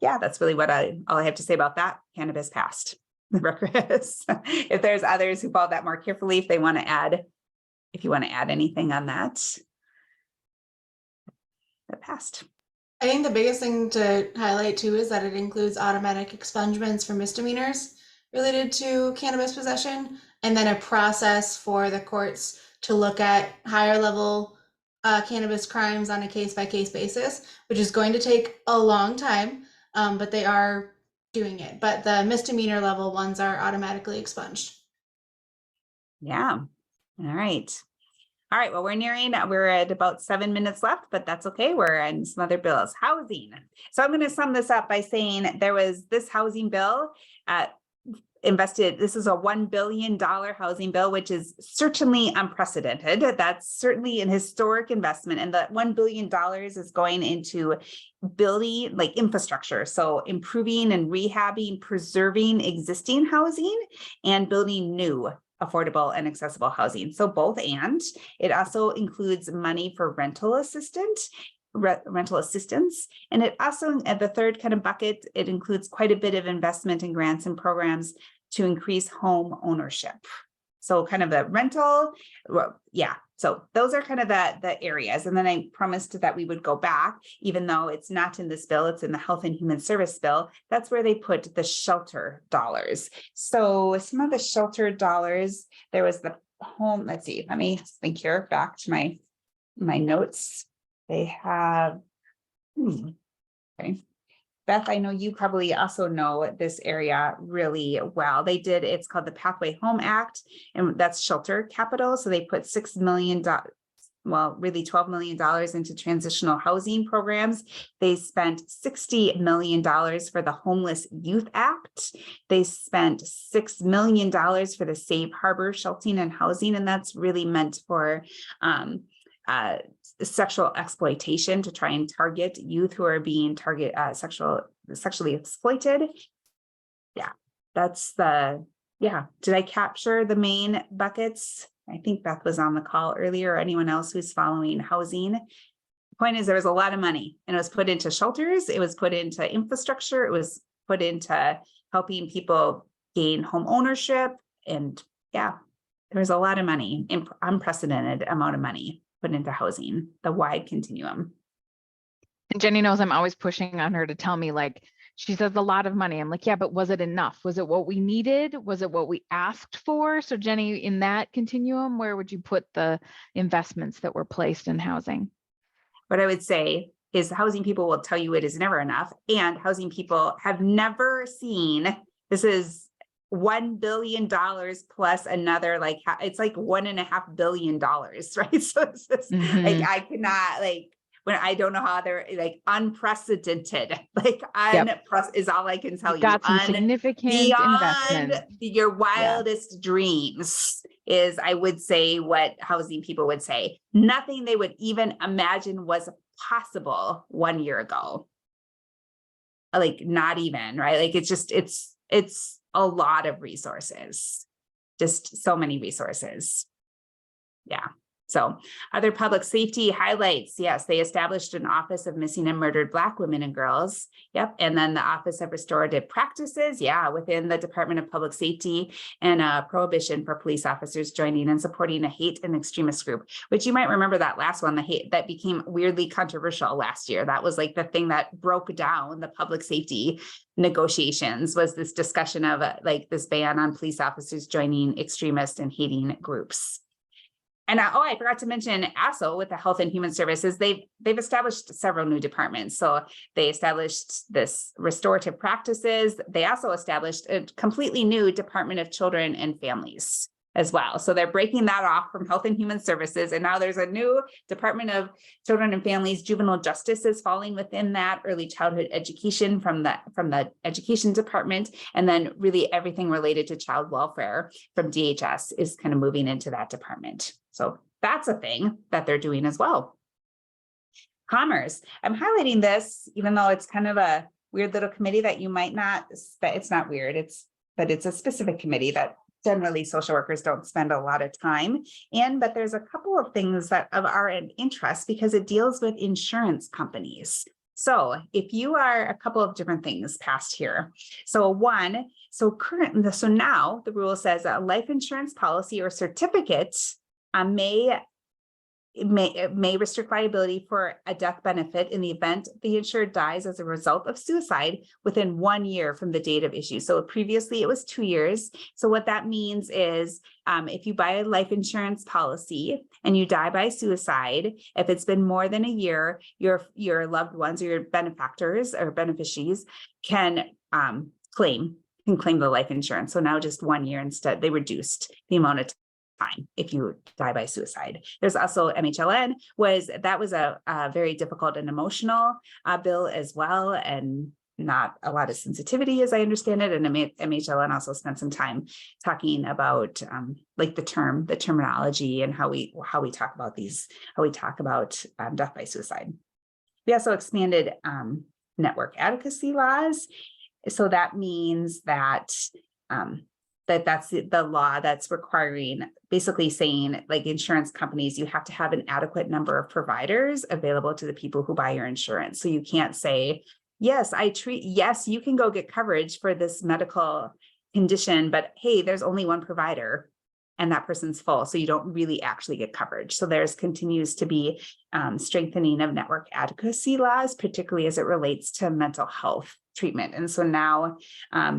That's really all I have to say about that. Cannabis passed. If there's others who followed that more carefully, if you want to add anything on that, that passed. I think the biggest thing to highlight too is that it includes automatic expungements for misdemeanors related to cannabis possession, and then a process for the courts to look at higher level cannabis crimes on a case-by-case basis, which is going to take a long time, but they are doing it. But the misdemeanor level ones are automatically expunged. Yeah. All right. Well, we're at about 7 minutes left, but that's okay. We're on some other bills. Housing. So I'm going to sum this up by saying there was this housing bill invested. This is a $1 billion housing bill, which is certainly unprecedented. That's certainly an historic investment. And that $1 billion is going into building like infrastructure. So improving and rehabbing, preserving existing housing and building new affordable and accessible housing. So both, and it also includes money for rental assistance. And it also, at the third kind of bucket, it includes quite a bit of investment in grants and programs to increase home ownership. So kind of the rental, so those are kind of the areas. And then I promised that we would go back, even though it's not in this bill, it's in the Health and Human Service bill. That's where they put the shelter dollars. So some of the shelter dollars, there was the home, let's see, let me think here, back to my notes. They have, okay. Beth, I know you probably also know this area really well. It's called the Pathway Home Act, and that's shelter capital. So they put $6 million, really $12 million into transitional housing programs. They spent $60 million for the Homeless Youth Act. They spent $6 million for the Safe Harbor Sheltering and Housing, and that's really meant for sexual exploitation, to try and target youth who are being sexually exploited. Did I capture the main buckets? I think Beth was on the call earlier, or anyone else who's following housing. The point is, there was a lot of money, and it was put into shelters, it was put into infrastructure, it was put into helping people gain home ownership, and there was a lot of money, unprecedented amount of money put into housing, the wide continuum. And Jenny knows I'm always pushing on her to tell me, like, she says a lot of money. I'm like, yeah, but was it enough? Was it what we needed? Was it what we asked for? So Jenny, in that continuum, where would you put the investments that were placed in housing? What I would say is housing people will tell you it is never enough. And housing people have never seen, this is $1 billion plus another, it's like $1.5 billion, right? So it's just, like, I cannot, when I don't know how they're like unprecedented, like is all I can tell You've you. got some significant Beyond investment. your wildest dreams is, I would say, what housing people would say. Nothing they would even imagine was possible 1 year ago. Like not even, right? Like it's just, it's a lot of resources, just so many resources. Yeah. So other public safety highlights. Yes, they established an Office of Missing and Murdered Black Women and Girls. Yep. And then the Office of Restorative Practices. Yeah. Within the Department of Public Safety, and a prohibition for police officers joining and supporting a hate and extremist group, which you might remember that last one, the hate that became weirdly controversial last year. That was like the thing that broke down the public safety negotiations, was this discussion of like this ban on police officers joining extremist and hating groups. And I forgot to mention also with the Health and Human Services, they've established several new departments. So they established this restorative practices. They also established a completely new Department of Children and Families as well. So they're breaking that off from Health and Human Services. And now there's a new Department of Children and Families. Juvenile Justice is falling within that, early childhood education from the Education Department. And then really everything related to child welfare from DHS is kind of moving into that department. So that's a thing that they're doing as well. Commerce. I'm highlighting this, even though it's kind of a weird little committee that you might not, it's not weird, but it's a specific committee that generally social workers don't spend a lot of time in, but there's a couple of things that are an interest because it deals with insurance companies. So if you are a couple of different things passed here. So now the rule says a life insurance policy or certificate may restrict liability for a death benefit in the event the insured dies as a result of suicide within 1 year from the date of issue. So previously it was 2 years. So what that means is if you buy a life insurance policy and you die by suicide, if it's been more than a year, your loved ones or your benefactors or beneficiaries can claim the life insurance. So now just 1 year instead, they reduced the amount of time if you die by suicide. There's also MHLN was a very difficult and emotional bill as well, and not a lot of sensitivity as I understand it. And MHLN also spent some time talking about like the terminology and how we talk about death by suicide. We also expanded network advocacy laws. So that means that that's the law that's requiring, basically saying like insurance companies, you have to have an adequate number of providers available to the people who buy your insurance. So you can't say, yes, you can go get coverage for this medical condition, but hey, there's only one provider and that person's full. So you don't really actually get coverage. So there's continues to be strengthening of network advocacy laws, particularly as it relates to mental health treatment. And so now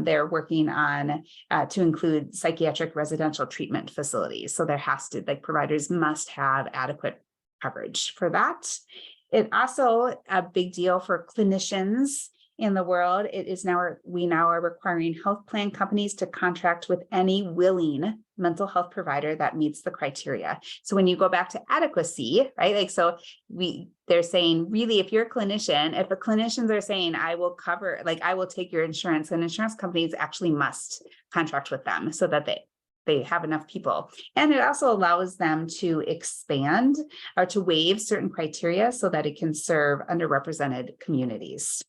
they're working on to include psychiatric residential treatment facilities. So there has to, like, providers must have adequate coverage for that. It also a big deal for clinicians in the world. It is we now are requiring health plan companies to contract with any willing mental health provider that meets the criteria. So when you go back to adequacy, right? Like, so they're saying, really, if you're a clinician, if the clinicians are saying, I will cover, like, I will take your insurance, then insurance companies actually must contract with them so that they have enough people. And it also allows them to expand or to waive certain criteria so that it can serve underrepresented communities.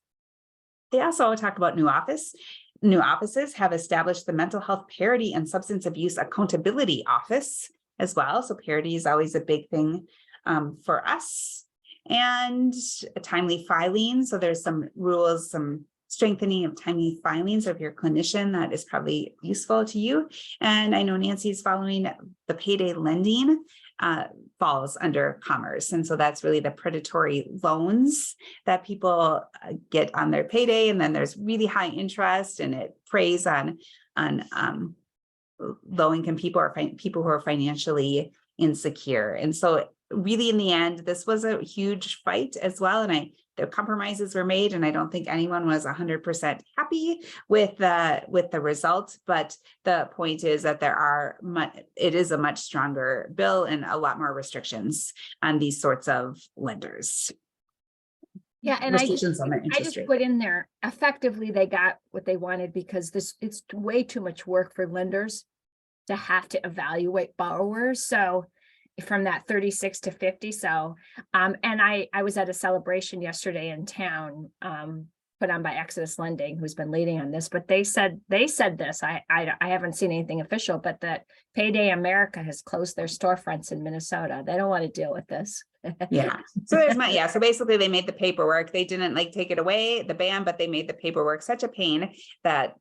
They also talk about new offices have established the Mental Health Parity and Substance Abuse Accountability Office as well. So parity is always a big thing for us. And timely filing. So there's some rules, some strengthening of timely filings of your clinician that is probably useful to you. And I know Nancy's following the payday lending falls under commerce. And so that's really the predatory loans that people get on their payday. And then there's really high interest, and it preys on low-income people or people who are financially insecure. And so really, in the end, this was a huge fight as well. And the compromises were made, and I don't think anyone was 100% happy with the result. But the point is that it is a much stronger bill and a lot more restrictions on these sorts of lenders. Yeah, and restrictions on the I interest just rate. put in there, effectively, they got what they wanted because it's way too much work for lenders to have to evaluate borrowers. So from that 36 to 50. So, and I was at a celebration yesterday in town, put on by Exodus Lending, who's been leading on this, but they said this, I haven't seen anything official, but that Payday America has closed their storefronts in Minnesota. They don't want to deal with this. Yeah. So there's my, yeah. So basically they made the paperwork. They didn't like take it away, the ban, but they made the paperwork such a pain that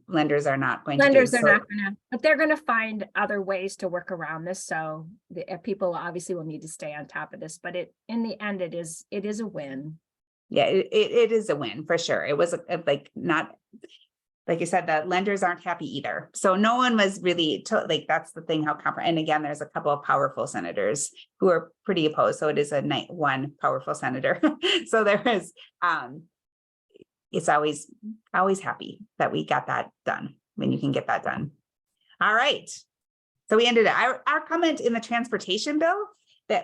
lenders are not going to do. Lenders are not gonna, but they're gonna find other ways to work around this. So the people obviously will need to stay on top of this, but in the end, it is a win. Yeah, it is a win for sure. It was like not, like I said, that lenders aren't happy either. So no one was really like, that's the thing, and again, there's a couple of powerful senators who are pretty opposed. So it is one powerful senator. So there is, it's always happy that we got that done when you can get that done. All right. So we ended our comment in the transportation bill,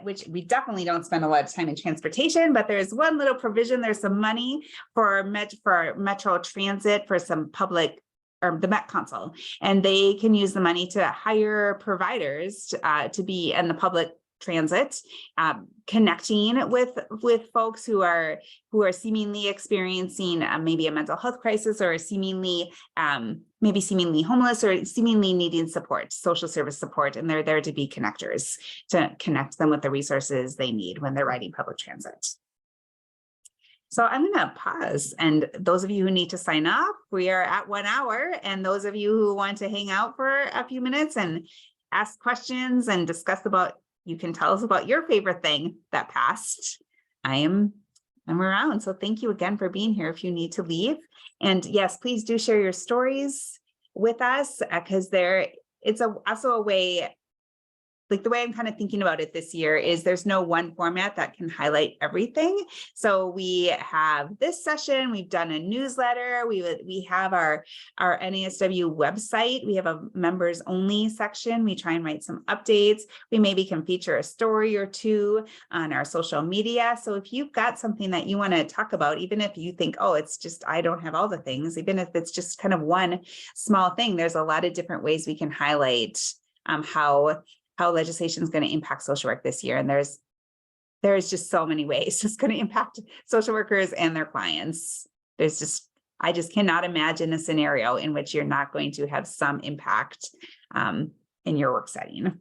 which we definitely don't spend a lot of time in transportation, but there's one little provision. There's some money for Metro Transit for some public, or the Met Council, and they can use the money to hire providers to be in the public transit, connecting with folks who are seemingly experiencing maybe a mental health crisis, or seemingly homeless, or seemingly needing support, social service support, and they're there to be connectors, to connect them with the resources they need when they're riding public transit. So I'm going to pause, and those of you who need to sign up, we are at 1 hour, and those of you who want to hang out for a few minutes and ask questions and discuss about, you can tell us about your favorite thing that passed. I'm around. So thank you again for being here if you need to leave. And yes, please do share your stories with us, because it's also a way, like the way I'm kind of thinking about it this year is there's no one format that can highlight everything. So we have this session, we've done a newsletter, we have our NASW website, we have a members only section, we try and write some updates, we maybe can feature a story or two on our social media. So if you've got something that you want to talk about, even if you think, oh, it's just, I don't have all the things, even if it's just kind of one small thing, there's a lot of different ways we can highlight how legislation is going to impact social work this year. And there's just so many ways it's going to impact social workers and their clients. I just cannot imagine a scenario in which you're not going to have some impact in your work setting.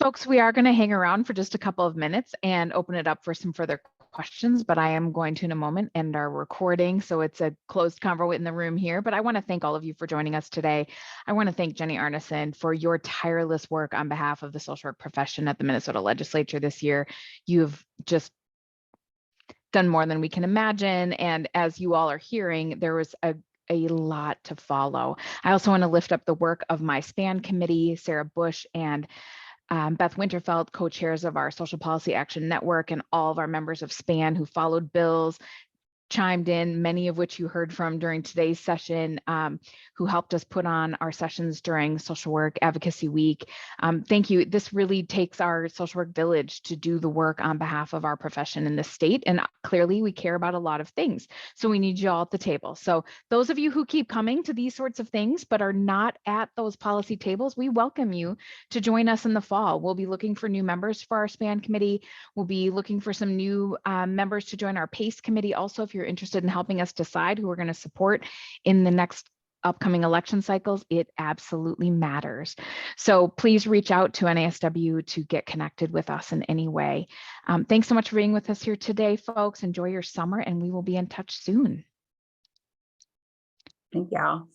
Folks, we are going to hang around for just a couple of minutes and open it up for some further questions, but I am going to in a moment end our recording. So it's a closed convo in the room here, but I want to thank all of you for joining us today. I want to thank Jenny Arneson for your tireless work on behalf of the social work profession at the Minnesota legislature this year. You've just done more than we can imagine. And as you all are hearing, there was a lot to follow. I also want to lift up the work of my SPAN committee, Sarah Bush and Beth Winterfeld, co-chairs of our Social Policy Action Network, and all of our members of SPAN who followed bills, chimed in, many of which you heard from during today's session, who helped us put on our sessions during Social Work Advocacy Week. Thank you. This really takes our social work village to do the work on behalf of our profession in the state. And clearly we care about a lot of things. So we need you all at the table. So those of you who keep coming to these sorts of things, but are not at those policy tables, we welcome you to join us in the fall. We'll be looking for new members for our SPAN committee. We'll be looking for some new members to join our PACE committee. Also, if you're interested in helping us decide who we're going to support in the next upcoming election cycles, it absolutely matters. So please reach out to NASW to get connected with us in any way. Thanks so much for being with us here today, folks. Enjoy your summer, and we will be in touch soon. Thank y'all.